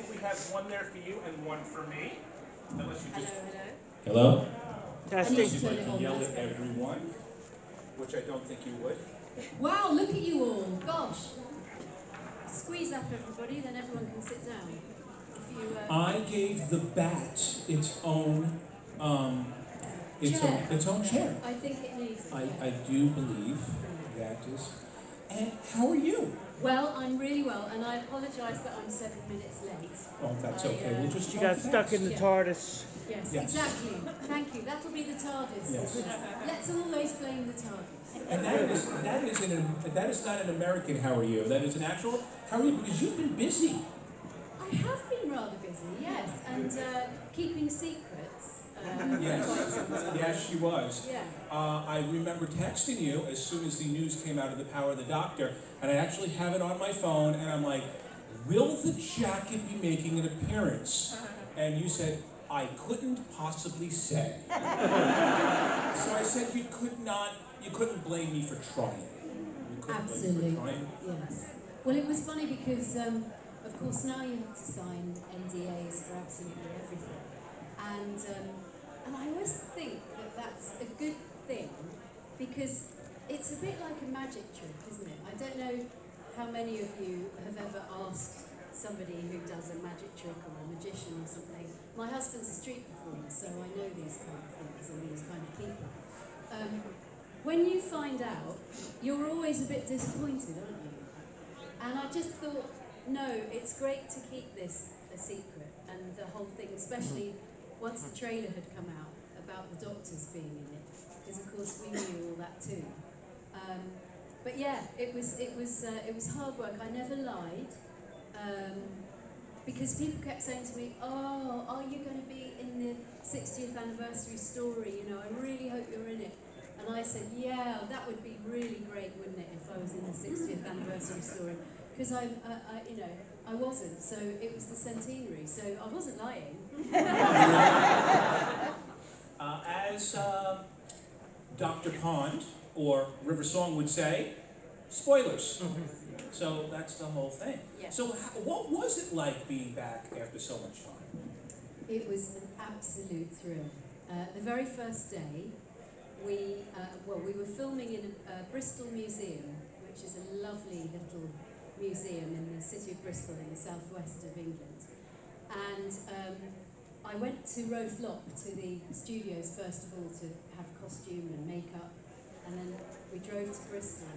think we have one there for you and one for me. Unless you just... Hello? Unless Testing. you'd like to yell at everyone, which I don't think you would. Wow, look at you all. Gosh. Squeeze up everybody, then everyone can sit down. If you, I gave the bat its own chair. I think it needs it. I do believe that is. And how are you? Well, I'm really well, and I apologise that I'm 7 minutes late. Oh, that's okay. We'll just You got stuck in the TARDIS. Yes, Yes. exactly. Thank you. That'll be the TARDIS. Yes. Let's always blame the TARDIS. And that is not an American how are you. That is an actual how are you, because you've been busy. I have been rather busy, yes, and keeping secrets. Yes. Quite some time. Yes, she was. Yeah. I remember texting you as soon as the news came out of the Power of the Doctor, and I actually have it on my phone, and I'm like, will the jacket be making an appearance? And you said, I couldn't possibly say. So I said you couldn't blame me for trying. Absolutely. Yes. Well, it was funny because, of course, now you have to sign NDAs for absolutely everything. And I always think that that's a good thing because it's a bit like a magic trick, isn't it? I don't know how many of you have ever asked somebody who does a magic trick or a magician or something. My husband's a street performer, so I know these kind of things and these kind of people. When you find out, you're always a bit disappointed, aren't you? And I just thought, no, it's great to keep this a secret, and the whole thing, especially once the trailer had come out about the doctors being in it, because of course we knew all that too. But yeah, it was hard work. I never lied, because people kept saying to me, "Oh, are you going to be in the 60th anniversary story? You know, I really hope you're in it." And I said, "Yeah, that would be really great, wouldn't it, if I was in the 60th anniversary story?" Because I wasn't. So it was the centenary. So I wasn't lying. As Dr. Pond or River Song would say, spoilers. So that's the whole thing. Yeah. So what was it like being back after so much time? It was an absolute thrill. The very first day, we were filming in a Bristol museum, which is a lovely little museum in the city of Bristol in the southwest of England. And I went to Rothlop, to the studios first of all, to have costume and makeup, and then we drove to Bristol,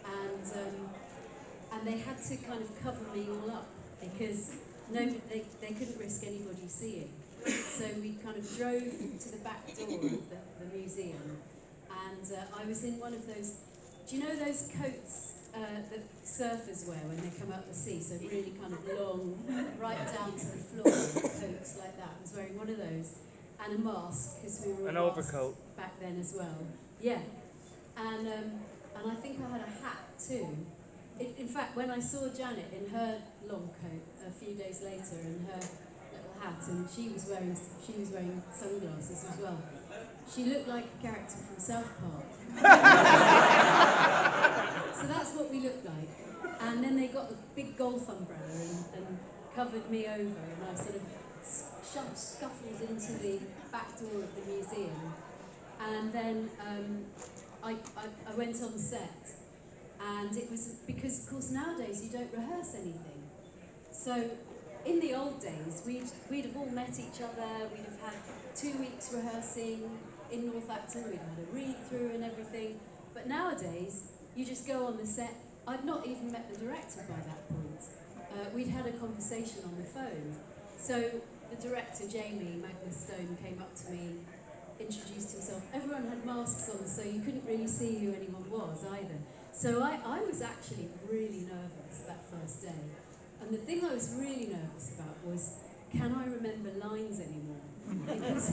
and they had to kind of cover me all up because they couldn't risk anybody seeing. So we kind of drove to the back door of the museum, and I was in one of those, do you know those coats that surfers wear when they come out the sea, so really kind of long, right down to the floor, coats like that. I was wearing one of those, and a mask, because we were all An masked overcoat. back then as well. Yeah, and I think I had a hat too. In fact, when I saw Janet in her long coat a few days later, and her little hat, and she was wearing sunglasses as well. She looked like a character from South Park. So that's what we looked like. And then they got a big golf umbrella and covered me over, and I sort of scuffled into the back door of the museum. And then I went on set, and it was because, of course, nowadays you don't rehearse anything. So in the old days, we'd have all met each other, we'd have had 2 weeks rehearsing in Northampton, we'd had a read-through and everything. But nowadays, you just go on the set. I'd not even met the director by that point. We'd had a conversation on the phone. So the director, Jamie Meglos, came up to me, introduced himself. Everyone had masks on, so you couldn't really see who anyone was either. So I was actually really nervous that first day. And the thing I was really nervous about was, can I remember lines anymore? Because,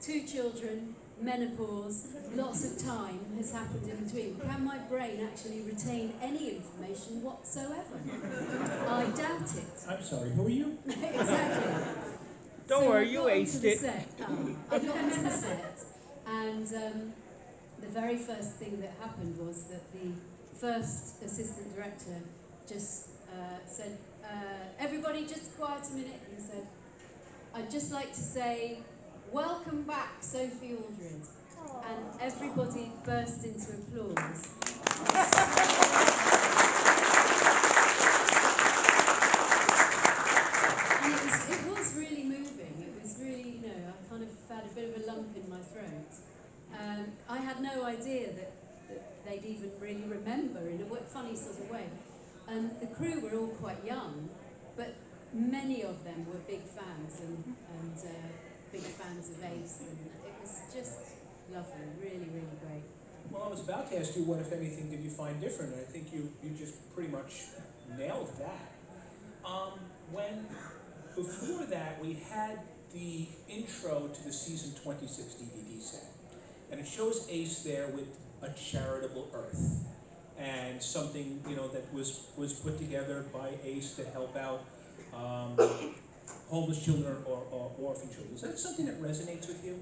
2 children, menopause, lots of time has happened in between. Can my brain actually retain any information whatsoever? I doubt it. I'm sorry, who are you? Exactly. Don't So worry, you aced it. I got onto the set, and the very first thing that happened was that the first assistant director just said, everybody just quiet a minute, and said, I'd just like to say, welcome back, Sophie Aldred. And everybody burst into applause. And it was really moving. It was really, I kind of had a bit of a lump in my throat. I had no idea that they'd even really remember in a funny sort of way. And the crew were all quite young, but many of them were big fans and big fans of Ace, and it was just lovely, really, really great. Well, I was about to ask you what, if anything, did you find different, and I think you just pretty much nailed that. Before that, we had the intro to the season 26 DVD set, and it shows Ace there with a charitable Earth, and something that was put together by Ace to help out homeless children or orphan children. Is that something that resonates with you?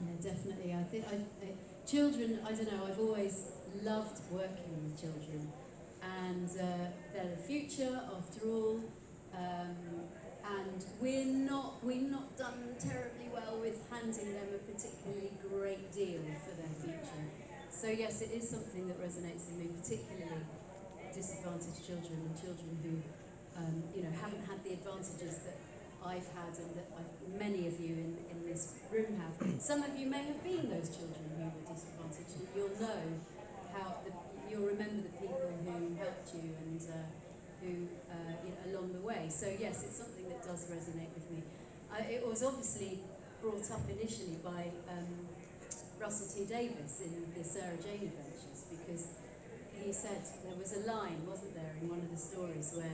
Yeah, definitely. I think children, I don't know, I've always loved working with children, and they're the future after all, and we're not done terribly well with handing them a particularly great deal for their future. So yes, it is something that resonates with me, particularly disadvantaged children and children who haven't had the advantages that I've had, and that many of you in this room have. Some of you may have been those children who were disadvantaged, and you'll know you'll remember the people who helped you and who along the way. So yes, it's something that does resonate with me. It was obviously brought up initially by Russell T Davies in the Sarah Jane Adventures, because he said there was a line, wasn't there, in one of the stories where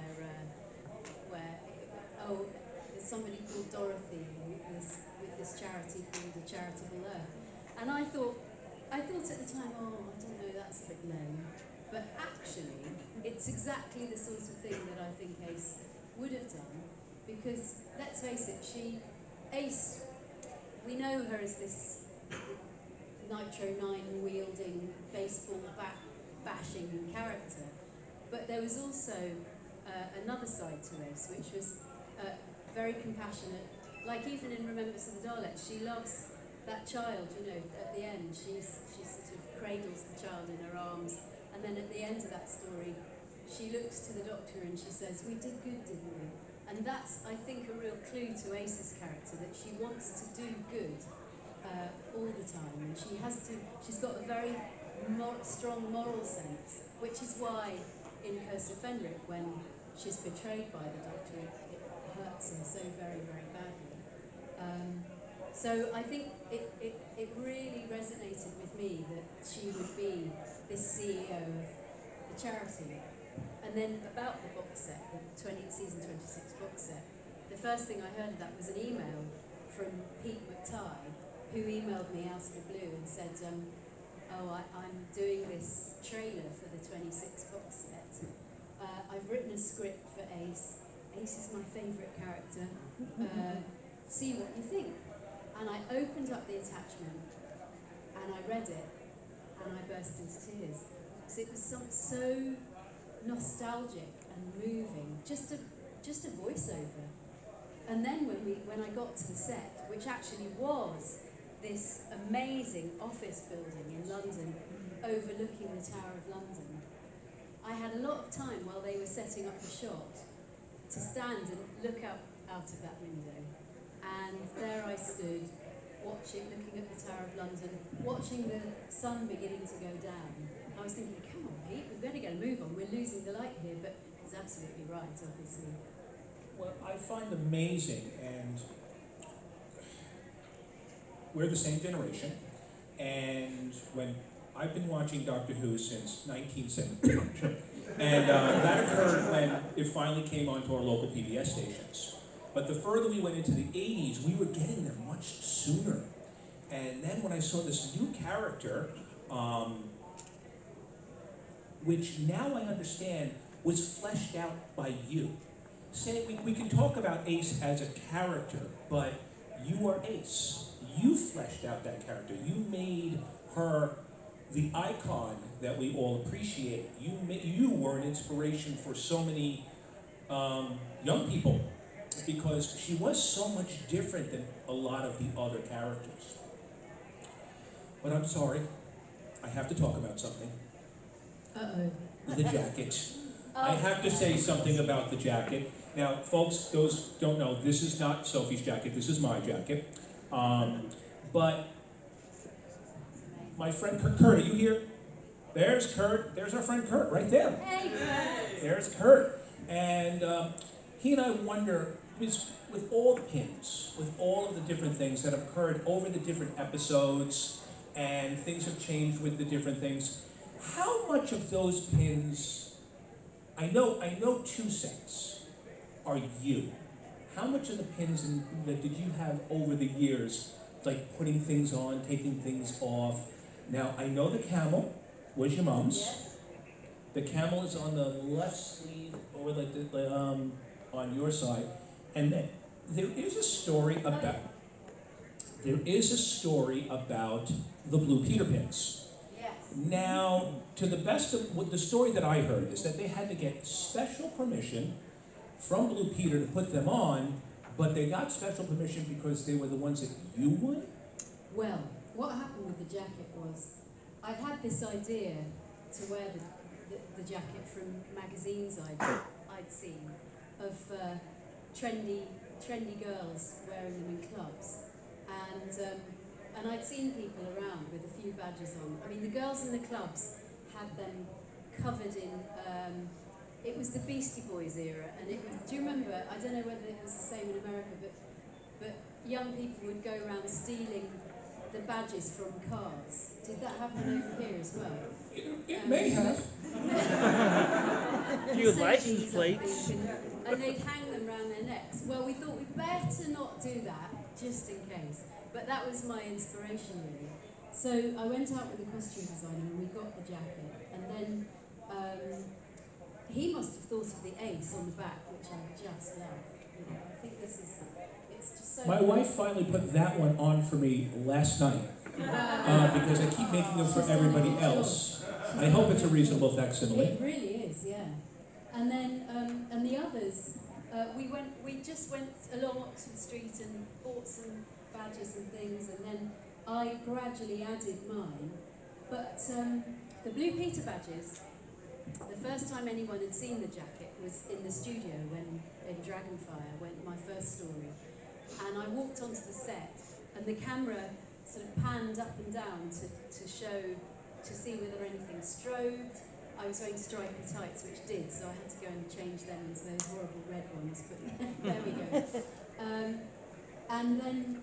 there's somebody called Dorothy with this charity called the Charitable Earth, and I thought at the time, I don't know, that's a bit lame, but actually it's exactly the sort of thing that I think Ace would have done, because let's face it, Ace, we know her as this Nitro 9 wielding, baseball bat bashing character, but there was also another side to Ace, which was very compassionate. Like even in Remembrance of the Daleks, she loves that child. At the end, she sort of cradles the child in her arms, and then at the end of that story, she looks to the Doctor and she says, "We did good, didn't we?" And that's, I think, a real clue to Ace's character, that she wants to do good all the time, and she's got a very strong moral sense, which is why in Curse of Fenric, when she's betrayed by the Doctor, it hurts her so very, very badly. So I think it really resonated with me that she would be this CEO of the charity. And then about the box set, the season 26 box set, the first thing I heard of that was an email from Pete McTighe, who emailed me out of the blue and said, I'm doing this trailer for the 26 box set. I've written a script for Ace. Ace is my favourite character. See what you think. And I opened up the attachment and I read it and I burst into tears. So it was so nostalgic and moving, just a voiceover. And then when I got to the set, which actually was this amazing office building in London, overlooking the Tower of London, I had a lot of time while they were setting up the shot to stand and look out of that window. And there I stood, looking at the Tower of London, watching the sun beginning to go down. I was thinking, come on, Pete, we better get a move on. We're losing the light here, but he's absolutely right, obviously. Well, I find amazing, and we're the same generation, and when I've been watching Doctor Who since 1970, and that occurred when it finally came onto our local PBS stations. But the further we went into the 80s, we were getting them much sooner. And then when I saw this new character, which now I understand was fleshed out by you. We can talk about Ace as a character, but you are Ace. You fleshed out that character. You made her the icon that we all appreciate. You were an inspiration for so many young people because she was so much different than a lot of the other characters. But I'm sorry, I have to talk about something. Uh-oh. The jacket. I Oh, have to say something about the jacket. Now, folks, those don't know, this is not Sophie's jacket, this is my jacket. But my friend Kurt, are you here? There's Kurt, there's our friend Kurt, right there. Hey, Kurt. There's Kurt. And he and I wonder, with all the pins, with all of the different things that have occurred over the different episodes, and things have changed with the different things, how much of those pins, I know 2 sets, are you? How much of the pins that did you have over the years, like putting things on, taking things off? Now, I know the camel was your mom's. Yes. The camel is on the left sleeve, or like on your side. And then there is a story about the blue Peter pins. Yes. Now, to the best of what the story that I heard is that they had to get special permission from Blue Peter to put them on, but they got special permission because they were the ones that you won? Well, what happened with the jacket was, I'd had this idea to wear the jacket from magazines I'd seen of trendy girls wearing them in clubs, and I'd seen people around with a few badges on. I mean, the girls in the clubs had them covered in. It was the Beastie Boys era, and it was. Do you remember? I don't know whether it was the same in America, but young people would go around stealing the badges from cars. Did that happen over here as well? It may have. Few Mercedes, license I plates. think, and they'd hang them around their necks. Well, we thought we'd better not do that, just in case. But that was my inspiration, really. So I went out with the costume designer and we got the jacket. And then he must have thought of the ace on the back, which I just love. You know, I think it's just so... My wife finally put that one on for me last night because I keep making them for everybody else. I hope it's a reasonable facsimile. It really is, yeah. And then, and the others, we just went along Oxford Street and bought some badges and things, and then I gradually added mine. But the Blue Peter badges, the first time anyone had seen the jacket was in the studio in Dragonfire, when my first story. And I walked onto the set, and the camera sort of panned up and down to see whether anything strobed. I was wearing stripy tights, which did, so I had to go and change them into those horrible red ones, but there we go. And then,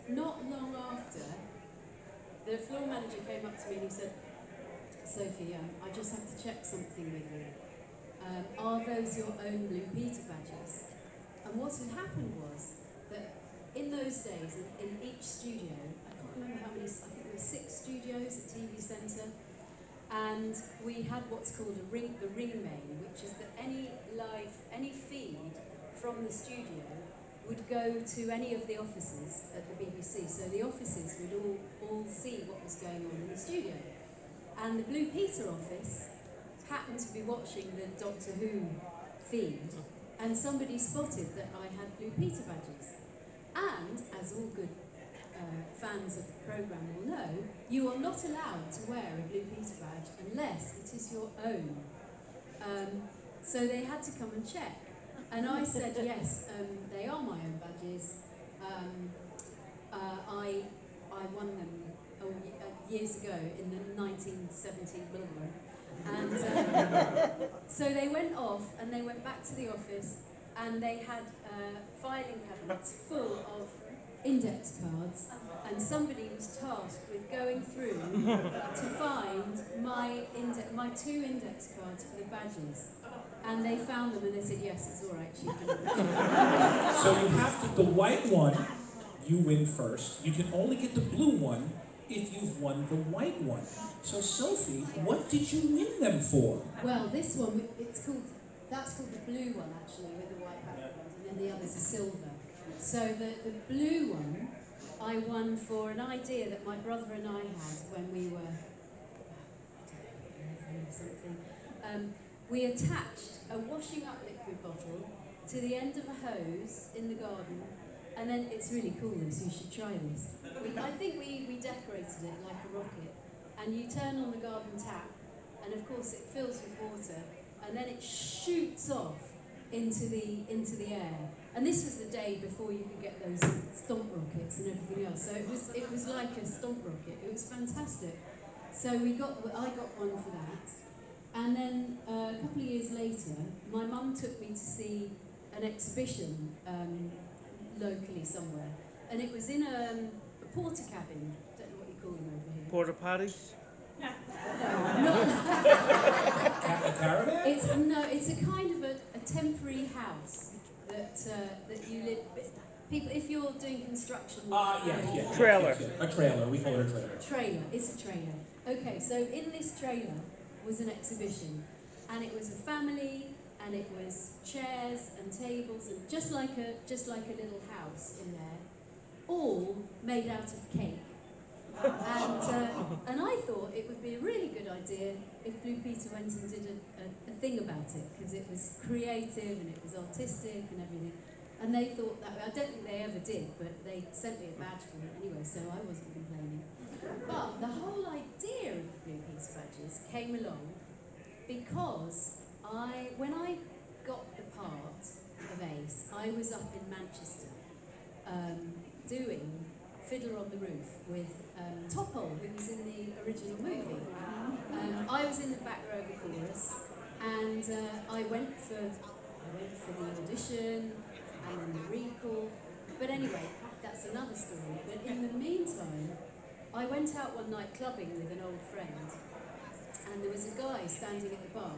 not long after, the floor manager came up to me and he said, Sophie, I just have to check something with you. Are those your own Blue Peter badges? And what had happened was that in those days, in each studio, I can't remember how many, I think there were 6 studios at TV Centre, and we had what's called the ring main, which is that any feed from the studio would go to any of the offices at the BBC. So the offices would all see what was going on in the studio. And the Blue Peter office happened to be watching the Doctor Who feed, and somebody spotted that I had Blue Peter badges. And, as all good fans of the programme will know, you are not allowed to wear a Blue Peter badge unless it is your own. So they had to come and check. And I said, yes, they are my own badges. I won them years ago in the 1970 blah, blah. And so they went off and they went back to the office, and they had filing cabinets full of index cards, and somebody was tasked with going through to find my 2 index cards for the badges. And they found them and they said, yes, it's all right, she can. So you have to, the white one, you win first. You can only get the blue one if you've won the white one. So Sophie, what did you win them for? Well, this one, that's called the blue one actually, with the white background, and then the others are silver. So the blue one, I won for an idea that my brother and I had when we were 11 or something. We attached a washing up liquid bottle to the end of a hose in the garden, and then it's really cool, so you should try this. I think we decorated it like a rocket, and you turn on the garden tap, and of course it fills with water, and then it shoots off into the air. And this was the day before you could get those stomp rockets and everything else. So it was like a stomp rocket. It was fantastic. So I got one for that. And then a couple of years later, my mum took me to see an exhibition locally somewhere, and it was in a porter cabin. Don't know what you call them over here. Porta potties? Not A caravan? It's a kind of a temporary house that you live. People, if you're doing construction. Yes. Trailer. A trailer. We call it a trailer. Trailer. It's a trailer. Okay, so in this trailer was an exhibition, and it was a family, and it was chairs and tables, and just like a little house in there, all made out of cake. And I thought it would be a really good idea if Blue Peter went and did a thing about it, because it was creative and it was artistic and everything. And they thought that, I don't think they ever did, but they sent me a badge for it anyway, so I wasn't complaining. But the whole idea of the Blue Peter badges came along because when I got the part of Ace, I was up in Manchester doing Fiddler on the Roof with Topol, who was in the original movie. I was in the back row of the chorus, and I went for the audition and then the recall. But anyway, that's another story. But in the meantime, I went out one night clubbing with an old friend, and there was a guy standing at the bar,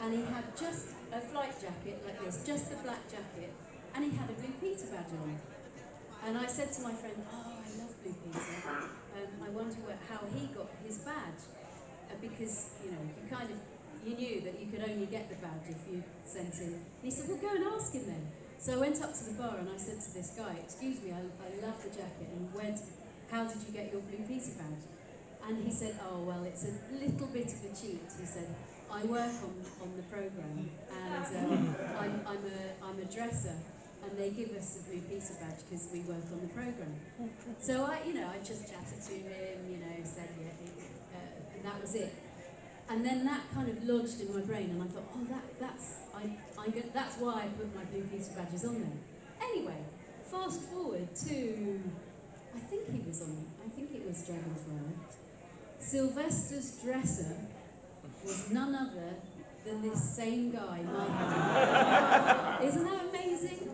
and he had just a flight jacket like this, just a black jacket, and he had a Blue Peter badge on. And I said to my friend, "Oh, I love Blue Peter. I wonder how he got his badge." Because, you knew that you could only get the badge if you sent in. And he said, "Well, go and ask him then." So I went up to the bar and I said to this guy, "Excuse me, I love the jacket, and how did you get your Blue Peter badge?" And he said, "Oh, well, it's a little bit of a cheat." He said, "I work on the programme, and I'm a dresser, and they give us a Blue Peter badge because we work on the programme." So I just chatted to him, said and that was it. And then that kind of lodged in my brain, and I thought, oh, that's why I put my Blue Peter badges on there. Anyway, fast forward to, I think it was Dragonfly. Sylvester's dresser was none other than this same guy, Michael. Isn't that amazing?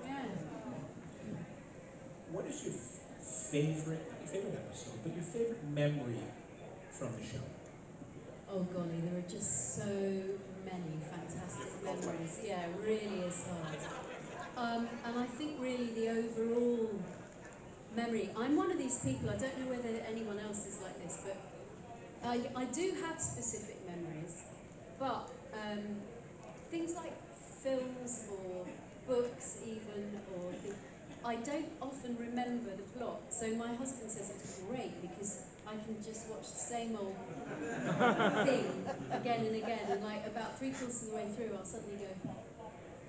Yeah. What is your favorite, not your favorite episode, but your favorite memory from the show? Oh golly, there are just so many fantastic memories. Yeah, it really is hard. And I think really the overall memory, I'm one of these people, I don't know whether anyone else is like this, but I do have specific memories, but things like films or books even, or I don't often remember the plot. So my husband says it's great because I can just watch the same old thing again and again, and like about 3/4 of the way through I'll suddenly go,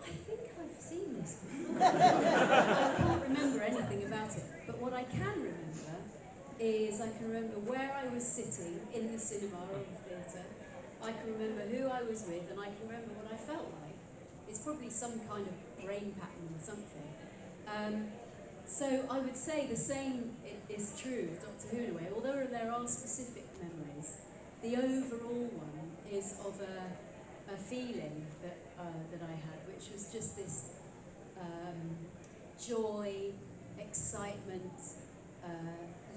I think I've seen this before. I can't remember anything about it, but what I can remember is I can remember where I was sitting in the cinema or the theatre. I can remember who I was with, and I can remember what I felt like. It's probably some kind of brain pattern or something. So I would say the same is true of Doctor Who in a way, although there are specific memories. The overall one is of a feeling that I had, which was just this joy, excitement,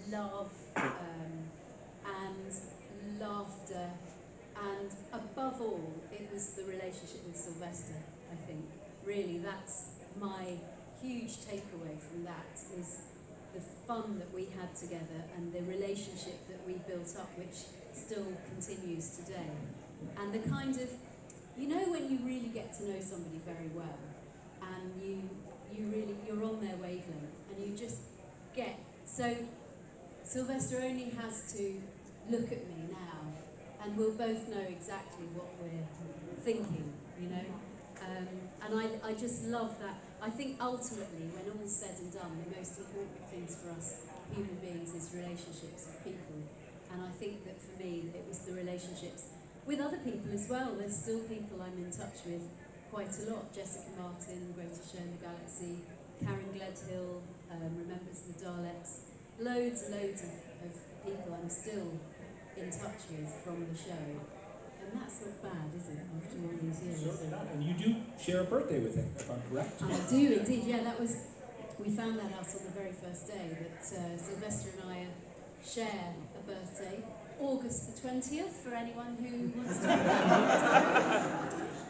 love, and laughter, and above all, it was the relationship with Sylvester, I think. Really, that's my huge takeaway from that, is the fun that we had together and the relationship that we built up, which still continues today. And the kind of, when you really get to know somebody very well, and you're on their wavelength, and you just get. So Sylvester only has to look at me now, and we'll both know exactly what we're thinking, you know. And I just love that. I think ultimately, when all's said and done, the most important things for us human beings is relationships with people. And I think that for me, it was the relationships with other people as well. There's still people I'm in touch with quite a lot. Jessica Martin, Greatest Show in the Galaxy, Karen Gledhill, Remembrance of the Daleks. Loads and loads of people I'm still in touch with from the show. And that's not bad, is it, after all these years? Certainly not. And you do share a birthday with him, if I'm correct. I do indeed, yeah. We found that out on the very first day, that Sylvester and I share a birthday. August the 20th, for anyone who wants to know.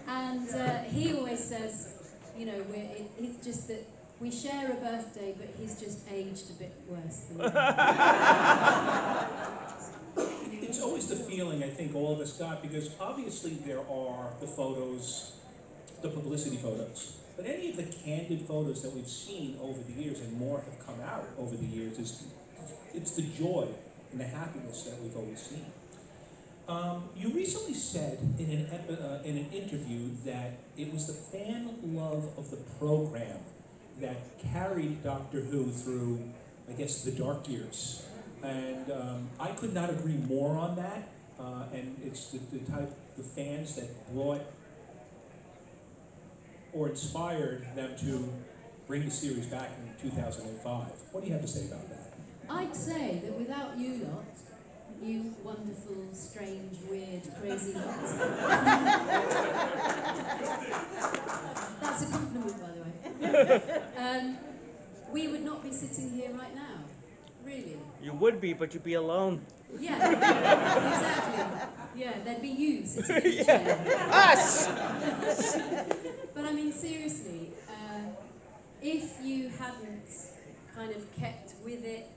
And he always says, you know, it's just that we share a birthday, but he's just aged a bit worse than me. It's always the feeling I think all of us got, because obviously there are the photos, the publicity photos, but any of the candid photos that we've seen over the years, and more have come out over the years, it's the joy and the happiness that we've always seen. You recently said in an interview that it was the fan love of the program that carried Doctor Who through, I guess, the dark years. And I could not agree more on that. And it's the type, the fans that brought or inspired them to bring the series back in 2005. What do you have to say about that? I'd say that without you lot, you wonderful, strange, weird, crazy lot. That's a compliment, by the way. We would not be sitting here right now, really. You would be, but you'd be alone. Yeah, exactly. Yeah, there'd be you sitting in the chair. Us! But I mean, seriously, if you hadn't kind of kept with it,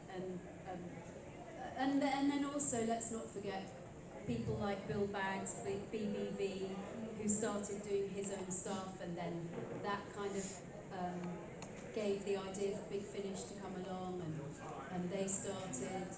and then also, let's not forget people like Bill Baggs, BBV, who started doing his own stuff, and then that kind of gave the idea for Big Finish to come along, and they started.